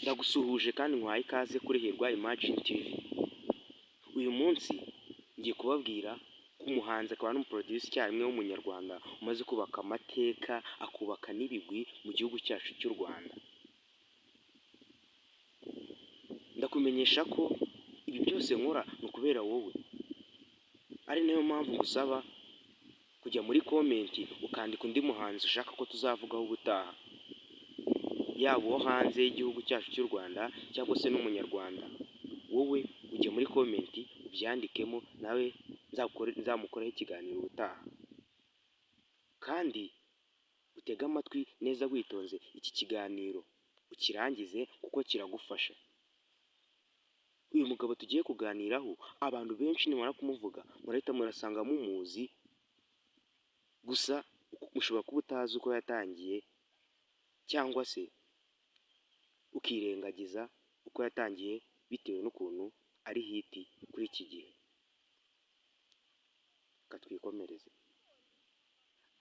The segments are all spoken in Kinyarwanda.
Ndagusuhuje kandi nkwaye ikaze kuri Hirwa Imagine TV. Uyu munsi ngiye kubabwira ko umuhanzi akaba n'umuproducer icyarimwe w'umunyarwanda umaze kubaka amateka, akubaka n'ibigwi mu gihugu cyacu cy'u Rwanda. Ndakumenyesha ko ibi byose nkora ni ukubera wowe, ari nayo mpamvu ngusaba kujya muri komenti ukandika undi muhanzi ushaka ko tuzavugaho ubutaha, yaba uwo hanze y'igihugu cyacu cy'u Rwanda cyangwa se n'umunyarwanda. Wowe ujye muri komenti ubyandikemo, nawe nzamukoreho ikiganiro ubutaha, kandi utege amatwi neza witonze iki kiganiro ukirangize kuko kiragufasha. Uyu mugabo tugiye kuganiraho, abantu benshi nimara kumuvuga murahita murasanga mumuzi, gusa mushobora kuba utazi uko yatangiye cyangwa se ukirengagiza uko yatangiye bitewe n'ukuntu ari hiti kuri iki gihe. Katwikomereze.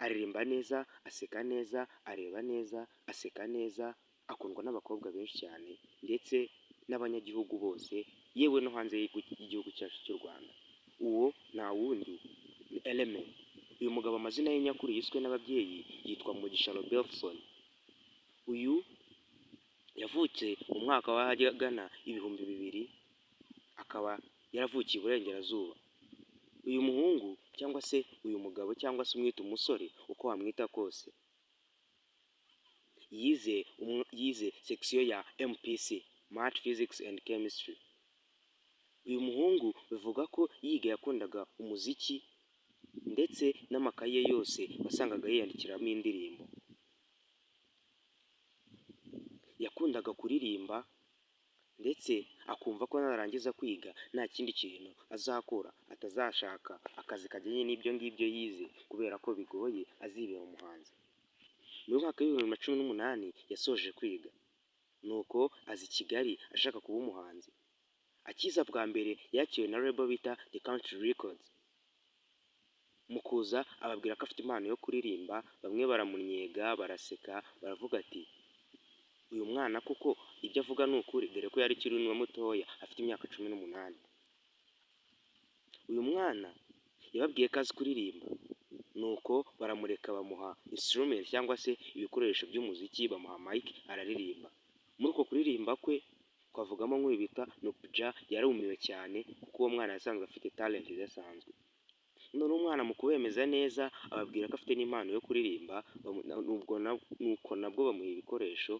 Aririmba neza, aseka neza, areba neza, aseka neza, akundwa n'abakobwa benshi cyane ndetse n'abanyagihugu bose, yewe no hanze y'igihugu cyacu cy'u Rwanda. Uwo nta wundi ni Element. Uyu mugabo amazina ye nyakuri yiswe n'ababyeyi yitwa Mugisha Robertson. Uyu yavutse mu mwaka w'ahagana 2000, akaba yaravukiye iburengerazuba. Uyu muhungu cyangwa se uyu mugabo cyangwa se umwita umusore uko wamwita kose, yize section ya MPC, Math, Physics and Chemistry. Uyu muhungu bivuga ko yiga yakundaga umuziki ndetse n'amakaye yose wasangaga yiyandikiramo indirimbo. Yakundaga kuririmba ndetse akumva ko narangiza kwiga nta kindi kintu azakora atazashaka akazi kajyanye n'ibyo ngibyo yize, kubera ko bigoye azibera umuhanzi. Mu mwaka w'2018 yasoje kwiga, nuko azi Kigali ashaka kuba umuhanzi. Akiza bwa mbere yakiriwe na label bita The Country Records. Mu kuza ababwira ko afite impano yo kuririmba, bamwe baramunyega, baraseka, baravuga ati uyu mwana kuko ibyo avuga ni ukuri, dore ko yari kiri mutoya afite imyaka 18. Uyu mwana yababwiye ko azi kuririmba, nuko baramureka bamuha instrument cyangwa se ibikoresho by'umuziki, bamuha mic araririmba. Muri uko kuririmba kwe twavugamo nk'uyu bita Nopja, yarumiwe cyane kuko uwo mwana yasanzwe afite talent idasanzwe. None umwana mu kubemeza neza ababwira ko afite n'impano yo kuririmba, nuko nabwo bamuha ibikoresho